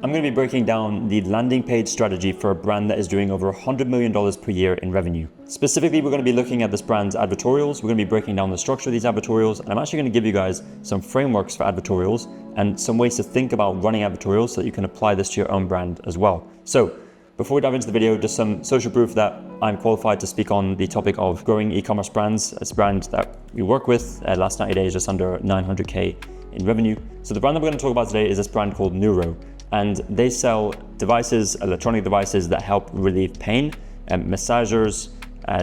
I'm going to be breaking down the landing page strategy for a brand that is doing over $100 million per year in revenue. Specifically, we're going to be looking at this brand's advertorials. We're going to be breaking down the structure of these advertorials, and I'm actually going to give you guys some frameworks for advertorials and some ways to think about running advertorials so that you can apply this to your own brand as well. So before we dive into the video, just some social proof that I'm qualified to speak on the topic of growing e-commerce brands. It's a brand that we work with. Last 90 days, just under 900K in revenue. So the brand that we're going to talk about today is this brand called Neuro, and they sell devices, electronic devices that help relieve pain, massagers.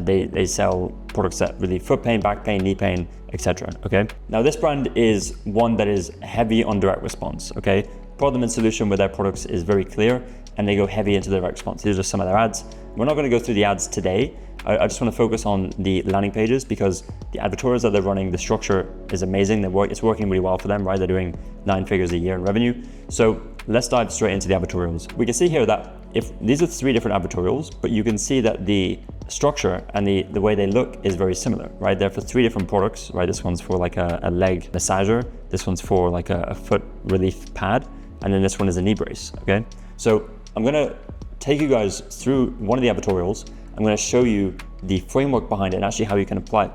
They sell products that relieve foot pain, back pain, knee pain, etc. Okay. Now this brand is one that is heavy on direct response. Okay. Problem and solution with their products is very clear, and they go heavy into the direct response. These are some of their ads. We're not going to go through the ads today. I just want to focus on the landing pages because the advertorials that they're running, the structure is amazing. It's working really well for them, right? They're doing 9 figures a year in revenue. So let's dive straight into the advertorials. We can see here that if these are 3 different advertorials, but you can see that the structure and the way they look is very similar, right? They're for 3 different products, right? This one's for like a leg massager. This one's for like a foot relief pad. And then this one is a knee brace, okay? So I'm gonna take you guys through one of the advertorials. I'm going to show you the framework behind it and actually how you can apply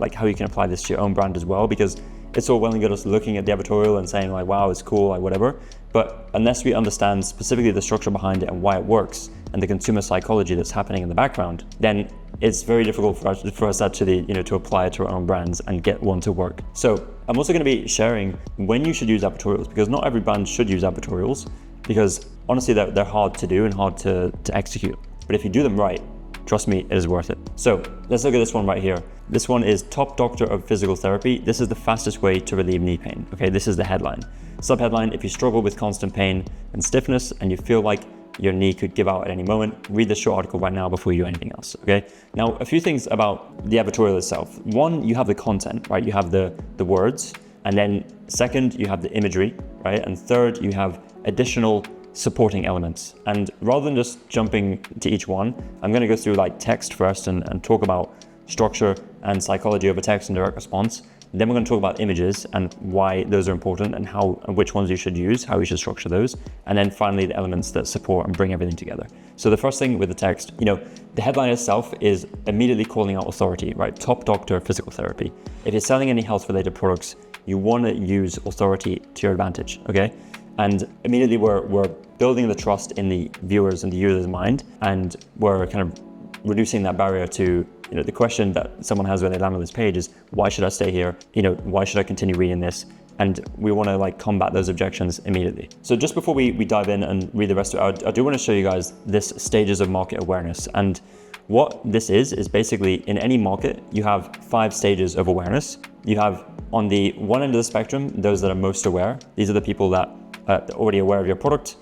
this to your own brand as well, because it's all well and good us looking at the advertorial and saying like, wow, it's cool, like whatever. But unless we understand specifically the structure behind it and why it works and the consumer psychology that's happening in the background, then it's very difficult for us actually, to apply it to our own brands and get one to work. So I'm also going to be sharing when you should use advertorials, because not every brand should use advertorials, because honestly, they're hard to do and hard to execute. But if you do them right, trust me, it is worth it. So let's look at this one right here. This one is Top Doctor of Physical Therapy. This is the fastest way to relieve knee pain. Okay, this is the headline. Subheadline: if you struggle with constant pain and stiffness and you feel like your knee could give out at any moment, read this short article right now before you do anything else, okay? Now, a few things about the advertorial itself. One, you have the content, right? You have the words. And then second, you have the imagery, right? And third, you have additional supporting elements. And rather than just jumping to each one, I'm going to go through like text first and talk about structure and psychology over text and direct response. Then we're going to talk about images and why those are important and which ones you should use, how you should structure those. And then finally, the elements that support and bring everything together. So the first thing with the text, the headline itself is immediately calling out authority, right? Top Doctor of Physical Therapy. If you're selling any health related products, you want to use authority to your advantage, okay? And immediately we're building the trust in the viewers and the user's mind, and we're kind of reducing that barrier to, the question that someone has when they land on this page is, why should I stay here? Why should I continue reading this? And we want to combat those objections immediately. So just before we dive in and read the rest of it, I do want to show you guys this stages of market awareness. And what this is basically in any market, you have 5 stages of awareness. You have on the one end of the spectrum, those that are most aware. These are the people that are already aware of your product.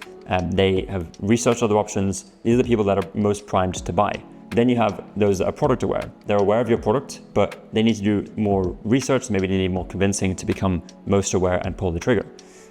They have researched other options. These are the people that are most primed to buy. Then you have those that are product aware. They're aware of your product, but they need to do more research. Maybe they need more convincing to become most aware and pull the trigger.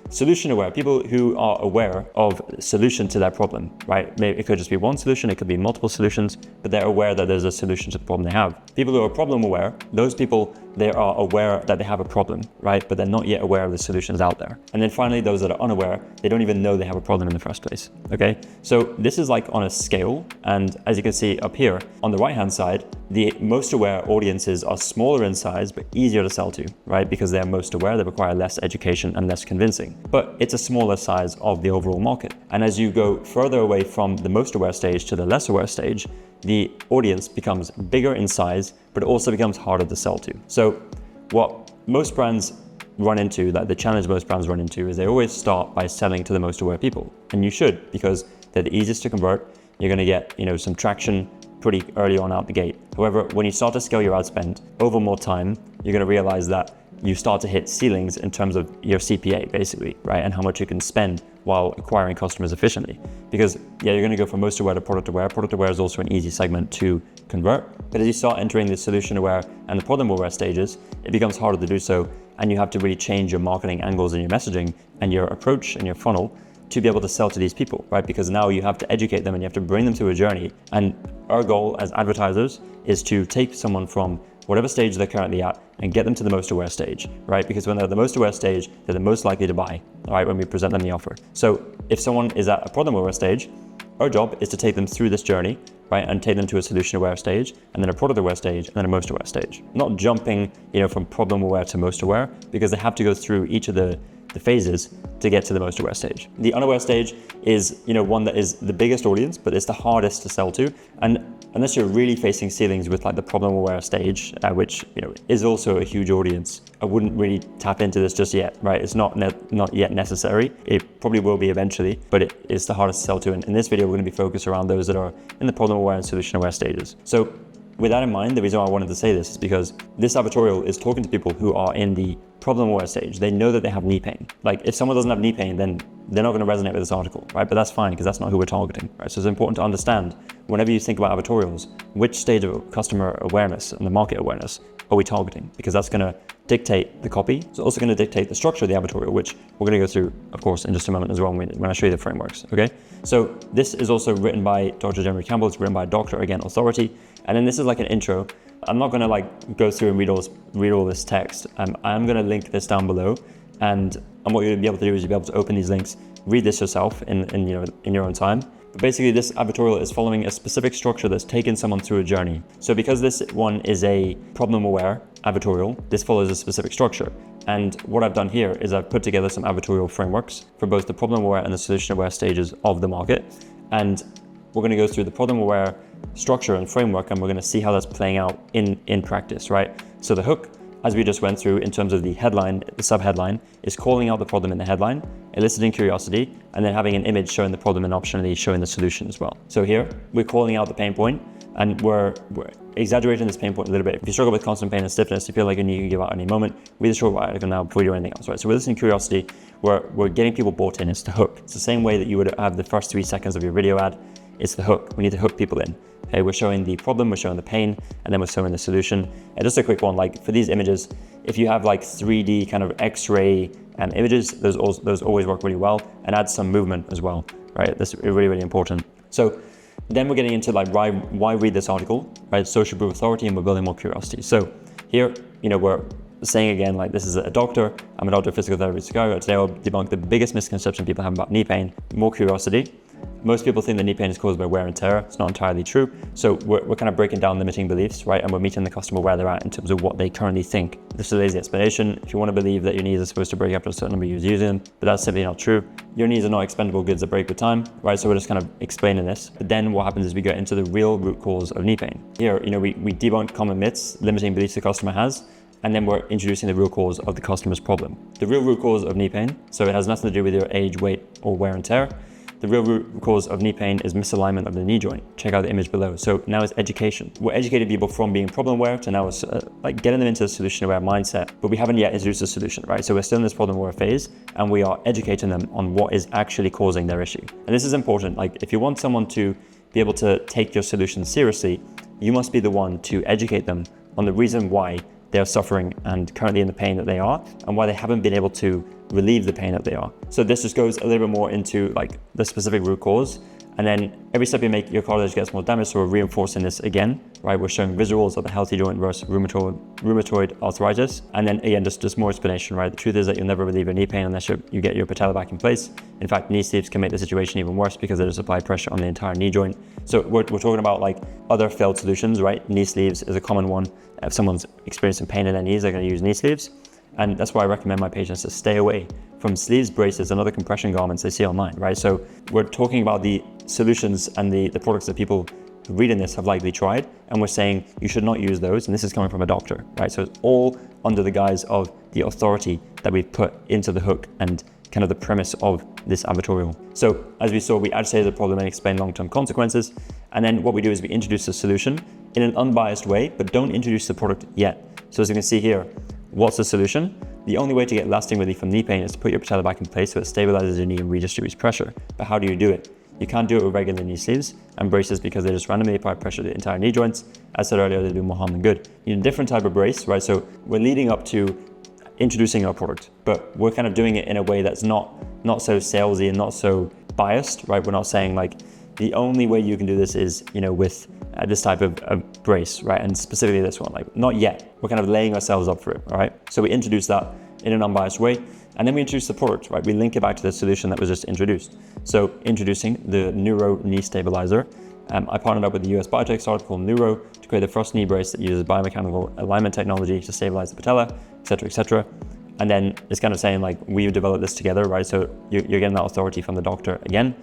Solution aware, people who are aware of solution to their problem, right? Maybe it could just be one solution, it could be multiple solutions, but they're aware that there's a solution to the problem they have. People who are problem aware, those people, they are aware that they have a problem, right? But they're not yet aware of the solutions out there. And then finally, those that are unaware, they don't even know they have a problem in the first place, okay? So this is like on a scale. And as you can see up here, on the right-hand side, the most aware audiences are smaller in size, but easier to sell to, right? Because they're most aware, they require less education and less convincing. But it's a smaller size of the overall market. And as you go further away from the most aware stage to the less aware stage, the audience becomes bigger in size, but it also becomes harder to sell to. So what most brands run into, like the challenge most brands run into, is they always start by selling to the most aware people. And you should, because they're the easiest to convert. You're going to get, some traction pretty early on out the gate. However, when you start to scale your ad spend over more time, you're going to realize that you start to hit ceilings in terms of your CPA, basically, right? And how much you can spend while acquiring customers efficiently. Because you're going to go from most aware to product aware. Product aware is also an easy segment to convert. But as you start entering the solution aware and the problem aware stages, it becomes harder to do so. And you have to really change your marketing angles and your messaging and your approach and your funnel to be able to sell to these people, right? Because now you have to educate them and you have to bring them to a journey. And our goal as advertisers is to take someone from whatever stage they're currently at and get them to the most aware stage, right? Because when they're at the most aware stage, they're the most likely to buy, all right, when we present them the offer. So if someone is at a problem-aware stage, our job is to take them through this journey, right, and take them to a solution-aware stage, and then a product-aware stage, and then a most-aware stage. Not jumping, from problem-aware to most-aware, because they have to go through each of the phases to get to the most aware stage. The unaware stage is, one that is the biggest audience, but it's the hardest to sell to. And unless you're really facing ceilings with like the problem aware stage, which, is also a huge audience, I wouldn't really tap into this just yet, right? It's not yet necessary. It probably will be eventually, but it is the hardest to sell to. And in this video, we're going to be focused around those that are in the problem aware and solution aware stages. So with that in mind, the reason why I wanted to say this is because this advertorial is talking to people who are in the problem-aware stage. They know that they have knee pain. Like if someone doesn't have knee pain, then they're not going to resonate with this article, right? But that's fine because that's not who we're targeting, right? So it's important to understand whenever you think about advertorials, which stage of customer awareness and the market awareness are we targeting? Because that's going to dictate the copy. It's also going to dictate the structure of the advertorial, which we're going to go through, of course, in just a moment as well when I show you the frameworks, okay? So this is also written by Dr. Jeremy Campbell. It's written by a doctor, again, authority. And then this is like an intro. I'm not going to like go through and read all this text. I'm going to link this down below. And what you'll be able to do is you'll be able to open these links, read this yourself in your own time. But basically, this advertorial is following a specific structure that's taken someone through a journey. So because this one is a problem-aware advertorial, this follows a specific structure. And what I've done here is I've put together some advertorial frameworks for both the problem-aware and the solution-aware stages of the market. And we're going to go through the problem-aware structure and framework, and we're going to see how that's playing out in practice, right? So the hook, as we just went through in terms of the headline, the sub-headline, is calling out the problem in the headline, eliciting curiosity, and then having an image showing the problem and optionally showing the solution as well. So here, we're calling out the pain point, and we're exaggerating this pain point a little bit. If you struggle with constant pain and stiffness, you feel like you need to give out any moment, read the short article now before you do anything else, right? So we're eliciting curiosity, we're getting people bought in. It's the hook. It's the same way that you would have the first 3 seconds of your video ad. It's the hook. We need to hook people in. Okay, we're showing the problem, we're showing the pain, and then we're showing the solution. And just a quick one, like for these images, if you have like 3D kind of X-ray images, those always work really well, and add some movement as well, right? This is really, really important. So then we're getting into like why read this article, right? Social proof authority, and we're building more curiosity. So here, we're saying again, like this is a doctor, I'm a doctor of physical therapy in Chicago. Today I'll debunk the biggest misconception people have about knee pain, more curiosity. Most people think that knee pain is caused by wear and tear. It's not entirely true. So we're kind of breaking down limiting beliefs, right? And we're meeting the customer where they're at in terms of what they currently think. This is a lazy explanation. If you want to believe that your knees are supposed to break after a certain number of years using them, but that's simply not true. Your knees are not expendable goods that break with time, right? So we're just kind of explaining this. But then what happens is we get into the real root cause of knee pain. Here, we debunk common myths, limiting beliefs the customer has, and then we're introducing the real cause of the customer's problem. The real root cause of knee pain, so it has nothing to do with your age, weight, or wear and tear. The real root cause of knee pain is misalignment of the knee joint. Check out the image below. So now it's education. We're educating people from being problem aware to now like getting them into the solution aware mindset, but we haven't yet introduced the solution, right? So we're still in this problem aware phase, and we are educating them on what is actually causing their issue. And this is important. Like if you want someone to be able to take your solution seriously, you must be the one to educate them on the reason why they are suffering and currently in the pain that they are, and why they haven't been able to relieve the pain that they are. So this just goes a little bit more into like the specific root cause. And then every step you make, your cartilage gets more damaged. So we're reinforcing this again, right? We're showing visuals of the healthy joint versus rheumatoid arthritis. And then again, just more explanation, right? The truth is that you'll never relieve your knee pain unless you get your patella back in place. In fact, knee sleeves can make the situation even worse because they just apply pressure on the entire knee joint. So we're talking about like other failed solutions, right? Knee sleeves is a common one. If someone's experiencing pain in their knees, they're going to use knee sleeves. And that's why I recommend my patients to stay away from sleeves, braces, and other compression garments they see online, right? So we're talking about the solutions and the products that people who read in this have likely tried, and we're saying you should not use those, and this is coming from a doctor, right? So it's all under the guise of the authority that we've put into the hook and kind of the premise of this advertorial. So as we saw, we agitated the problem and explained long-term consequences, and then what we do is we introduce the solution in an unbiased way, but don't introduce the product yet. So as you can see here, what's the solution? The only way to get lasting relief from knee pain is to put your patella back in place so it stabilizes your knee and redistributes pressure. But how do you do it? You can't do it with regular knee sleeves and braces because they just randomly apply pressure to the entire knee joints. As said earlier, they do more harm than good. You need a different type of brace, right? So we're leading up to introducing our product, but we're kind of doing it in a way that's not so salesy and not so biased, right? We're not saying like the only way you can do this is, with this type of brace, right? And specifically this one, like not yet. We're kind of laying ourselves up for it, all right? So we introduce that in an unbiased way. And then we introduce the product, right? We link it back to the solution that was just introduced. So introducing the Neuro knee stabilizer. I partnered up with a US biotech startup called Neuro to create the first knee brace that uses biomechanical alignment technology to stabilize the patella, et cetera, et cetera. And then it's kind of saying like, we've developed this together, right? So you're getting that authority from the doctor again.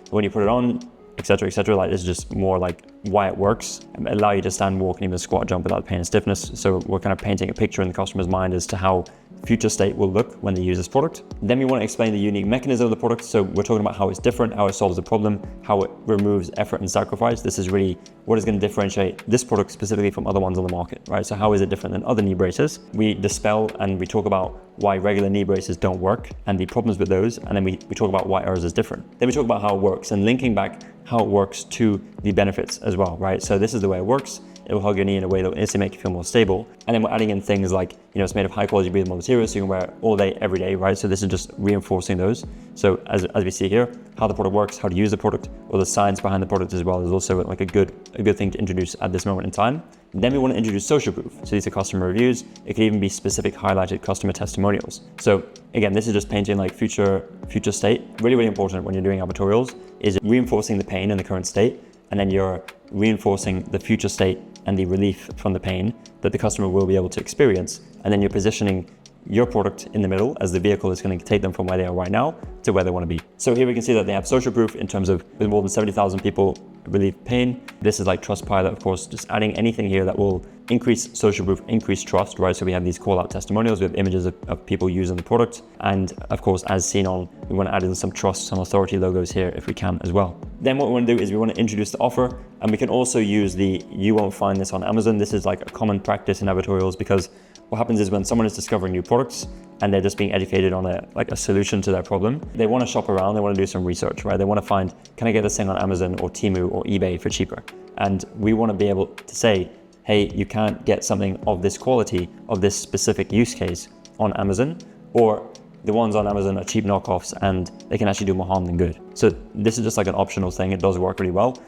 When you put it on, et cetera, like this is just more like why it works, and allow you to stand, walk, and even squat, jump without pain and stiffness. So we're kind of painting a picture in the customer's mind as to how future state will look when they use this product. Then we want to explain the unique mechanism of the product. So we're talking about how it's different, how it solves the problem, how it removes effort and sacrifice. This is really what is going to differentiate this product specifically from other ones on the market, right? So how is it different than other knee braces? We dispel and we talk about why regular knee braces don't work and the problems with those. And then we talk about why ours is different. Then we talk about how it works and linking back how it works to the benefits as well, right? So this is the way it works. It will hug your knee in a way that will instantly make you feel more stable. And then we're adding in things like, it's made of high quality breathable materials, so you can wear it all day, every day, right? So this is just reinforcing those. So as we see here, how the product works, how to use the product, or the science behind the product as well is also like a good thing to introduce at this moment in time. Then we want to introduce social proof. So these are customer reviews. It could even be specific highlighted customer testimonials. So again, this is just painting like future state. Really, really important when you're doing advertorials is reinforcing the pain in the current state, and then you're reinforcing the future state and the relief from the pain that the customer will be able to experience. And then you're positioning your product in the middle as the vehicle is going to take them from where they are right now to where they want to be. So here we can see that they have social proof in terms of with more than 70,000 people relieve pain. This is like Trustpilot, of course, just adding anything here that will increase social proof, increase trust, right? So we have these call out testimonials, we have images of people using the product. And of course, as seen on, we want to add in some trust, some authority logos here if we can as well. Then what we want to do is we want to introduce the offer, and we can also use you won't find this on Amazon. This is like a common practice in advertorials, because what happens is when someone is discovering new products and they're just being educated on a solution to their problem, they want to shop around, they want to do some research, right? They want to find, can I get this thing on Amazon or Temu or eBay for cheaper? And we want to be able to say, hey, you can't get something of this quality, of this specific use case on Amazon, or the ones on Amazon are cheap knockoffs and they can actually do more harm than good. So this is just like an optional thing. It does work really well.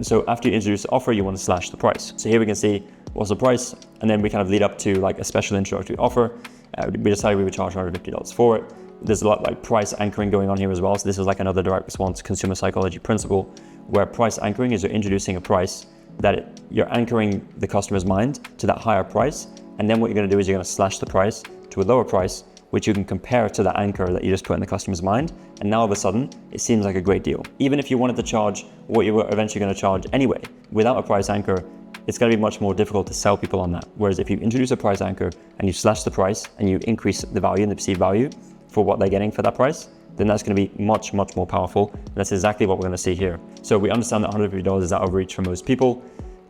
So after you introduce the offer, you want to slash the price. So here we can see what's the price, and then we kind of lead up to like a special introductory offer. We decided we would charge $150 for it. There's a lot like price anchoring going on here as well. So this is like another direct response consumer psychology principle, where price anchoring is you're introducing a price that you're anchoring the customer's mind to that higher price. And then what you're going to do is you're going to slash the price to a lower price, which you can compare to the anchor that you just put in the customer's mind. And now all of a sudden, it seems like a great deal. Even if you wanted to charge what you were eventually going to charge anyway, without a price anchor, it's going to be much more difficult to sell people on that. Whereas if you introduce a price anchor and you slash the price and you increase the value and the perceived value for what they're getting for that price, then that's going to be much, much more powerful. And that's exactly what we're going to see here. So we understand that $150 is out of reach for most people,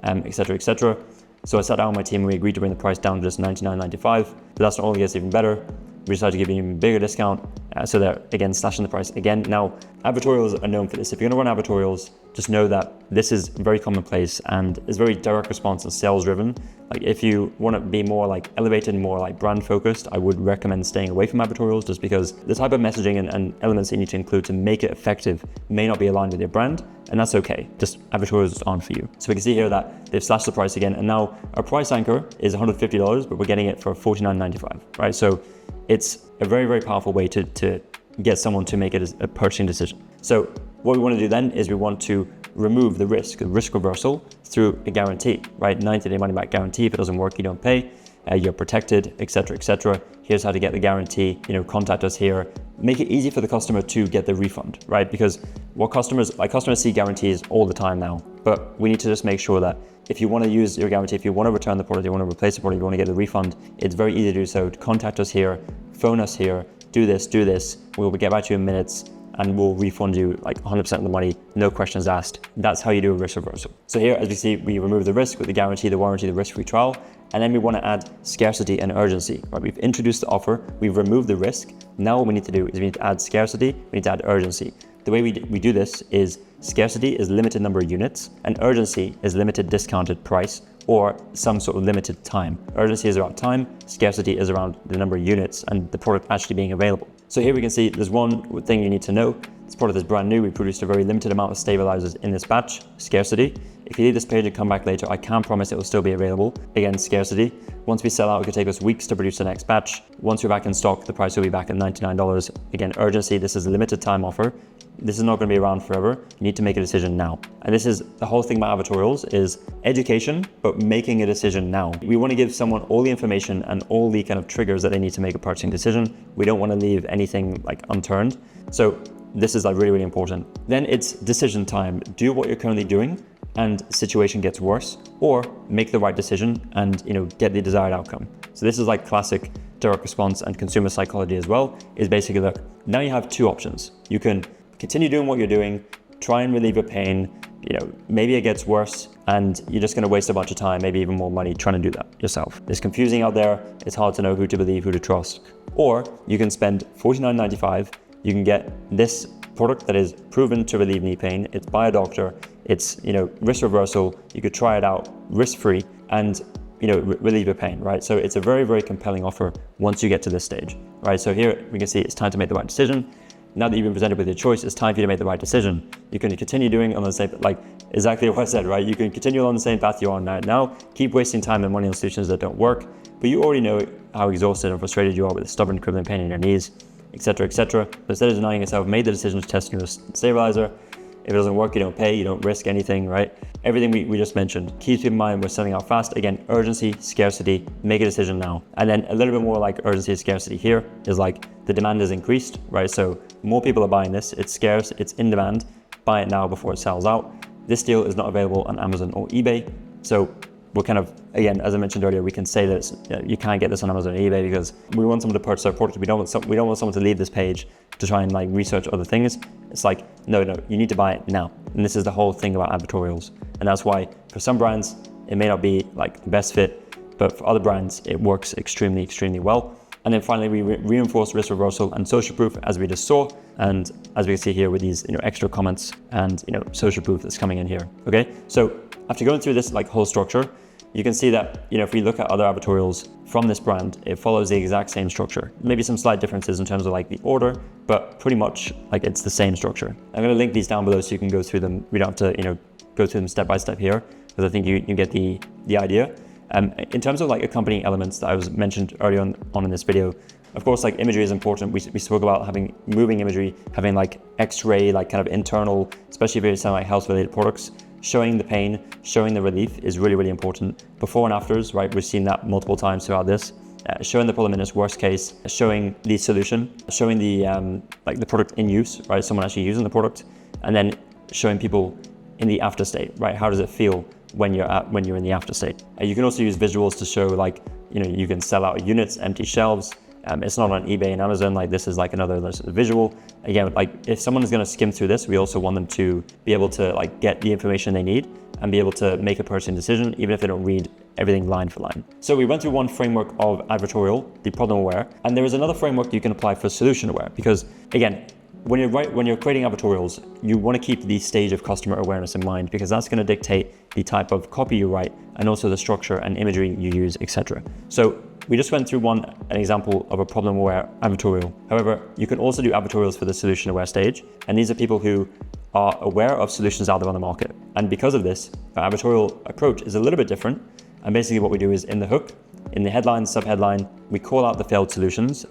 et cetera, et cetera. So I sat down with my team and we agreed to bring the price down to just $99.95. But that's not only gets even better. We decided to give you an even bigger discount. So they're again slashing the price again. Now, advertorials are known for this. If you're going to run advertorials, just know that this is very commonplace and is very direct response and sales driven. Like if you want to be more like elevated, more like brand focused, I would recommend staying away from advertorials, just because the type of messaging and elements that you need to include to make it effective may not be aligned with your brand, and that's okay. Just advertorials aren't for you. So we can see here that they've slashed the price again, and now our price anchor is $150, but we're getting it for $49.95, right? So it's a very, very powerful way to get someone to make it a purchasing decision. So what we want to do then is we want to remove the risk reversal through a guarantee, right? 90-day money back guarantee. If it doesn't work, you don't pay. You're protected, et cetera, et cetera. Here's how to get the guarantee. Contact us here. Make it easy for the customer to get the refund, right? Because what customers see guarantees all the time now, but we need to just make sure that if you want to use your guarantee, if you want to return the product, you want to replace the product, you want to get a refund, it's very easy to do so. Contact us here, phone us here, do this. We'll get back to you in minutes, and we'll refund you like 100% of the money, no questions asked. That's how you do a risk reversal. So here, as we see, we remove the risk with the guarantee, the warranty, the risk-free trial, and then we want to add scarcity and urgency, right? We've introduced the offer, we've removed the risk. Now what we need to do is we need to add scarcity, we need to add urgency. The way we do this is scarcity is limited number of units, and urgency is limited discounted price or some sort of limited time. Urgency is around time, scarcity is around the number of units and the product actually being available. So here we can see there's one thing you need to know. This product is brand new. We produced a very limited amount of stabilizers in this batch, scarcity. If you leave this page and come back later, I can promise it will still be available. Again, scarcity. Once we sell out, it could take us weeks to produce the next batch. Once we're back in stock, the price will be back at $99. Again, urgency. This is a limited time offer. This is not going to be around forever. You need to make a decision now. And this is the whole thing about Advertorials is education, but making a decision now. We want to give someone all the information and all the kind of triggers that they need to make a purchasing decision. We don't want to leave anything like unturned. So this is like really, really important. Then it's decision time. Do what you're currently doing and situation gets worse, or make the right decision and get the desired outcome. So this is like classic direct response and consumer psychology as well, is basically, look, now you have two options. You can continue doing what you're doing, try and relieve your pain, maybe it gets worse and you're just gonna waste a bunch of time, maybe even more money trying to do that yourself. It's confusing out there, it's hard to know who to believe, who to trust. Or you can spend $49.95, you can get this product that is proven to relieve knee pain, it's by a doctor, it's risk reversal, you could try it out risk-free and relieve your pain, right? So it's a very, very compelling offer once you get to this stage, right? So here we can see it's time to make the right decision. Now that you've been presented with your choice, it's time for you to make the right decision. You can continue doing on the same, like exactly what I said, right? You can continue on the same path you're on now, keep wasting time and money on solutions that don't work, but you already know how exhausted and frustrated you are with the stubborn crippling pain in your knees, etc., etc. But instead of denying yourself, make the decision to test your stabilizer. If it doesn't work, you don't pay, you don't risk anything, right? Everything we just mentioned. Keep in mind, we're selling out fast. Again, urgency, scarcity, make a decision now. And then a little bit more like urgency and scarcity here is like the demand is increased, right? So more people are buying this, it's scarce, it's in demand, buy it now before it sells out. This deal is not available on Amazon or eBay. So we're kind of, again, as I mentioned earlier, we can say that you can't get this on Amazon or eBay because we want someone to purchase our product. We don't want someone to leave this page to try and like research other things. It's like, no, you need to buy it now. And this is the whole thing about Advertorials. And that's why for some brands, it may not be like the best fit, but for other brands, it works extremely, extremely well. And then finally, we reinforce risk reversal and social proof as we just saw. And as we can see here with these extra comments and social proof that's coming in here, okay? So after going through this like whole structure, you can see that, if we look at other advertorials from this brand, it follows the exact same structure. Maybe some slight differences in terms of like the order, but pretty much like it's the same structure. I'm gonna link these down below so you can go through them. We don't have to, go through them step by step here, because I think you get the idea. In terms of like accompanying elements that I was mentioned earlier on in this video, of course, like imagery is important. We spoke about having moving imagery, having like X-ray, like kind of internal, especially if you're selling like health-related products. Showing the pain, showing the relief is really, really important. Before and afters, right? We've seen that multiple times throughout this. Showing the problem in its worst case, showing the solution, showing the like the product in use, right? Someone actually using the product, and then showing people in the after state, right? How does it feel when you're in the after state? You can also use visuals to show like, you can sell out units, empty shelves. It's not on eBay and Amazon, like this is like another visual. Again, like if someone is gonna skim through this, we also want them to be able to like get the information they need and be able to make a purchasing decision, even if they don't read everything line for line. So we went through one framework of advertorial, the problem aware, and there is another framework you can apply for solution aware, because again, when you're creating advertorials, you want to keep the stage of customer awareness in mind, because that's going to dictate the type of copy you write and also the structure and imagery you use, etc. So we just went through an example of a problem aware advertorial. However, you can also do advertorials for the solution aware stage, and these are people who are aware of solutions out there on the market. And because of this, our advertorial approach is a little bit different. And basically what we do is in the hook, in the headline, subheadline, we call out the failed solutions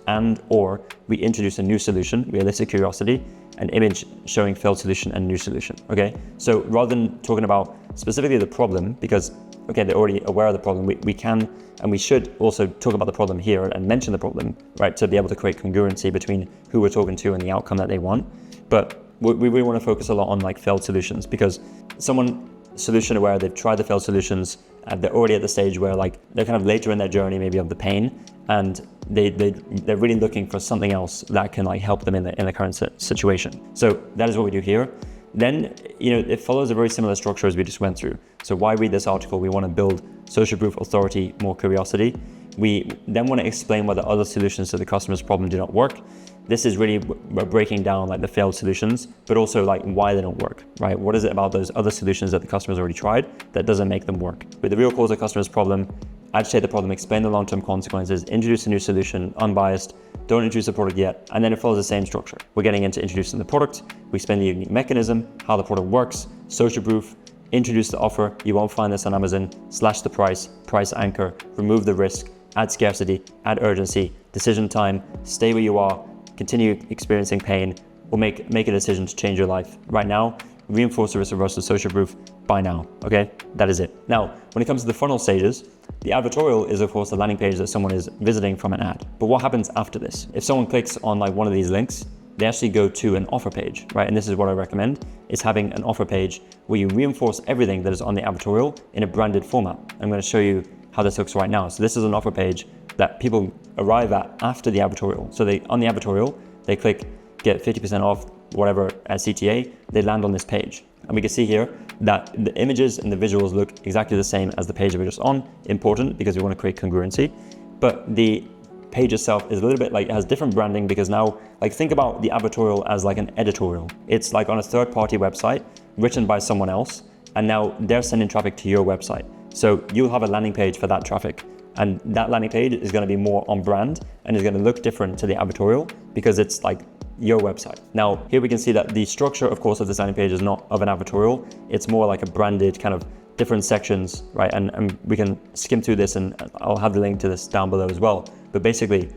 or we introduce a new solution, we elicit curiosity, an image showing failed solution and new solution, okay? So rather than talking about specifically the problem, because, okay, they're already aware of the problem, we can and we should also talk about the problem here and mention the problem, right? To be able to create congruency between who we're talking to and the outcome that they want. But we really want to focus a lot on like failed solutions, because someone solution aware, they've tried the failed solutions, they're already at the stage where like they're kind of later in their journey maybe of the pain, and they're really looking for something else that can like help them in the current situation. So that is what we do here. Then it follows a very similar structure as we just went through. So why read this article? We want to build social proof, authority, more curiosity. We then want to explain why the other solutions to the customer's problem do not work. This is really we're breaking down like the failed solutions, but also like why they don't work, right? What is it about those other solutions that the customer's already tried that doesn't make them work? But the real cause of the customer's problem agitate the problem, explain the long-term consequences, introduce a new solution, unbiased, don't introduce the product yet, and then it follows the same structure. We're getting into introducing the product, we explain the unique mechanism, how the product works, social proof, introduce the offer, you won't find this on Amazon, slash the price anchor, remove the risk, add scarcity, add urgency, decision time, stay where you are, continue experiencing pain, or make a decision to change your life right now, reinforce the risk reversal, social proof, buy now, okay? That is it. Now, when it comes to the funnel stages, the advertorial is of course the landing page that someone is visiting from an ad. But what happens after this? If someone clicks on like one of these links, they actually go to an offer page, right? And this is what I recommend, is having an offer page where you reinforce everything that is on the advertorial in a branded format. I'm gonna show you how this looks right now. So this is an offer page that people arrive at after the advertorial. So on the advertorial, they click get 50% off, whatever at CTA, they land on this page. And we can see here that the images and the visuals look exactly the same as the page that we're just on. Important because we want to create congruency. But the page itself is a little bit like, it has different branding because now, like think about the advertorial as like an editorial. It's like on a third-party website written by someone else, and now they're sending traffic to your website. So you'll have a landing page for that traffic. And that landing page is going to be more on brand and is going to look different to the advertorial because it's like your website. Now, here we can see that the structure, of course, of this landing page is not of an advertorial. It's more like a branded kind of different sections, right? And we can skim through this and I'll have the link to this down below as well. But basically,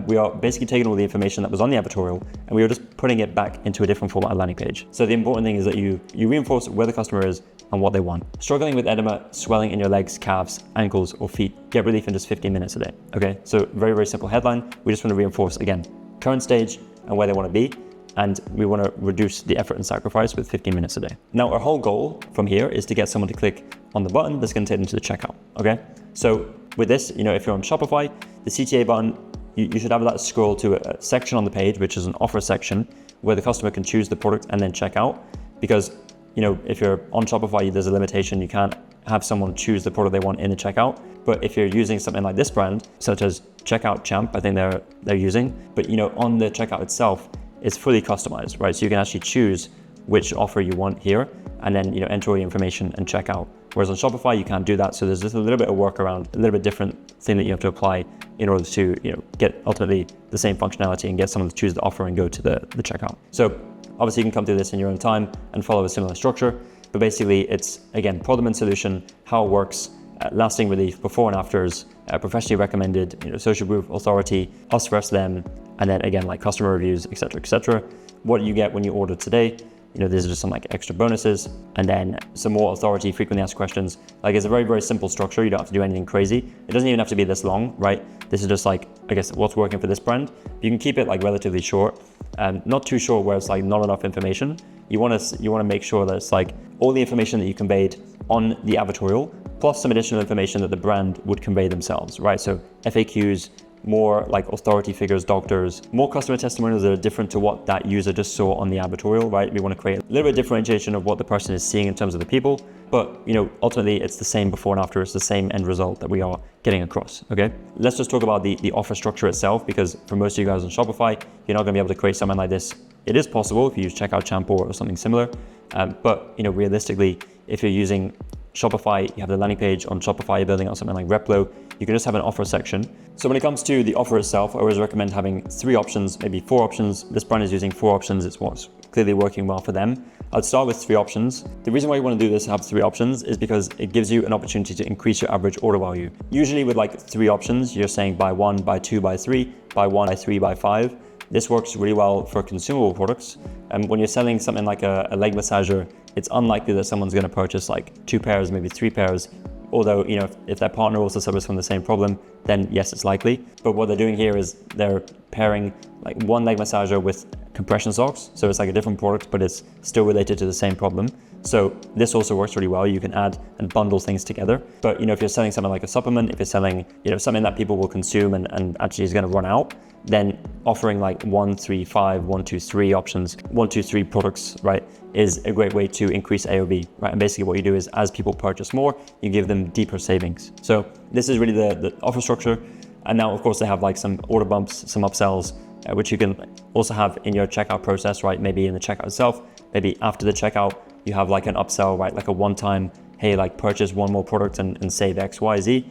we are basically taking all the information that was on the advertorial and we are just putting it back into a different format landing page. So the important thing is that you reinforce where the customer is and what they want. Struggling with edema, swelling in your legs, calves, ankles, or feet, get relief in just 15 minutes a day. Okay, so very, very simple headline. We just want to reinforce, again, current stage and where they want to be. And we want to reduce the effort and sacrifice with 15 minutes a day. Now, our whole goal from here is to get someone to click on the button that's going to take them to the checkout, okay? So with this, if you're on Shopify, the CTA button, you should have that scroll to a section on the page, which is an offer section where the customer can choose the product and then check out. Because, if you're on Shopify, there's a limitation. You can't have someone choose the product they want in the checkout. But if you're using something like this brand, such as Checkout Champ, I think they're using, but on the checkout itself, it's fully customized, right? So you can actually choose which offer you want here and then, enter all your information and check out. Whereas on Shopify, you can't do that. So there's just a little bit of workaround, a little bit different thing that you have to apply in order to, get ultimately the same functionality and get someone to choose the offer and go to the checkout. So obviously you can come through this in your own time and follow a similar structure, but basically it's, again, problem and solution, how it works, lasting relief, before and afters, professionally recommended, social proof, authority, us versus them, and then again, like customer reviews, et cetera, what you get when you order today. These are just some like extra bonuses, and then some more authority, frequently asked questions. Like it's a very, very simple structure. You don't have to do anything crazy. It doesn't even have to be this long, right? This is just like, I guess, what's working for this brand. You can keep it like relatively short, not too short where it's like not enough information. You want to make sure that it's like all the information that you conveyed on the advertorial, plus some additional information that the brand would convey themselves, right? So FAQs, more like authority figures, doctors, more customer testimonials that are different to what that user just saw on the advertorial, right? We want to create a little bit of differentiation of what the person is seeing in terms of the people, but ultimately it's the same before and after, it's the same end result that we are getting across, okay? Let's just talk about the offer structure itself, because for most of you guys on Shopify, you're not gonna be able to create something like this. It is possible if you use Checkout Champ or something similar, but realistically, if you're using Shopify, you have the landing page on Shopify, you're building out something like Replo, you can just have an offer section. So when it comes to the offer itself, I always recommend having 3 options, maybe 4 options. This brand is using 4 options. It's what's clearly working well for them. I'd start with 3 options. The reason why you want to do this, have 3 options, is because it gives you an opportunity to increase your average order value. Usually with like 3 options, you're saying buy 1, buy 2, buy 3, buy 1, buy 3, buy 5. This works really well for consumable products. And when you're selling something like a leg massager, it's unlikely that someone's going to purchase like 2 pairs, maybe 3 pairs. Although, if their partner also suffers from the same problem, then yes, it's likely. But what they're doing here is they're pairing like one leg massager with compression socks. So it's like a different product, but it's still related to the same problem. So this also works really well. You can add and bundle things together. But if you're selling something like a supplement, if you're selling, something that people will consume and actually is going to run out, then offering like 1, 3, 5, 1, 2, 3 options, 1, 2, 3 products, right, is a great way to increase AOV, right? And basically what you do is as people purchase more, you give them deeper savings. So this is really the offer structure. And now of course they have like some order bumps, some upsells, which you can also have in your checkout process, right? Maybe in the checkout itself, maybe after the checkout, you have like an upsell, right? Like a one-time, hey, like purchase 1 more product and save X, Y, Z.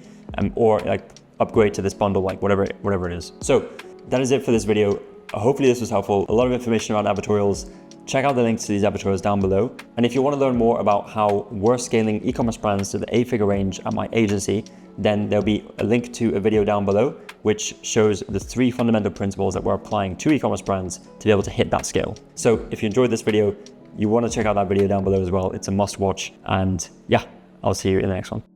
or like upgrade to this bundle, like whatever it is. So that is it for this video. Hopefully this was helpful. A lot of information around advertorials. Check out the links to these advertorials down below. And if you want to learn more about how we're scaling e-commerce brands to the 8-figure range at my agency, then there'll be a link to a video down below, which shows the 3 fundamental principles that we're applying to e-commerce brands to be able to hit that scale. So if you enjoyed this video, you want to check out that video down below as well. It's a must watch. And yeah, I'll see you in the next one.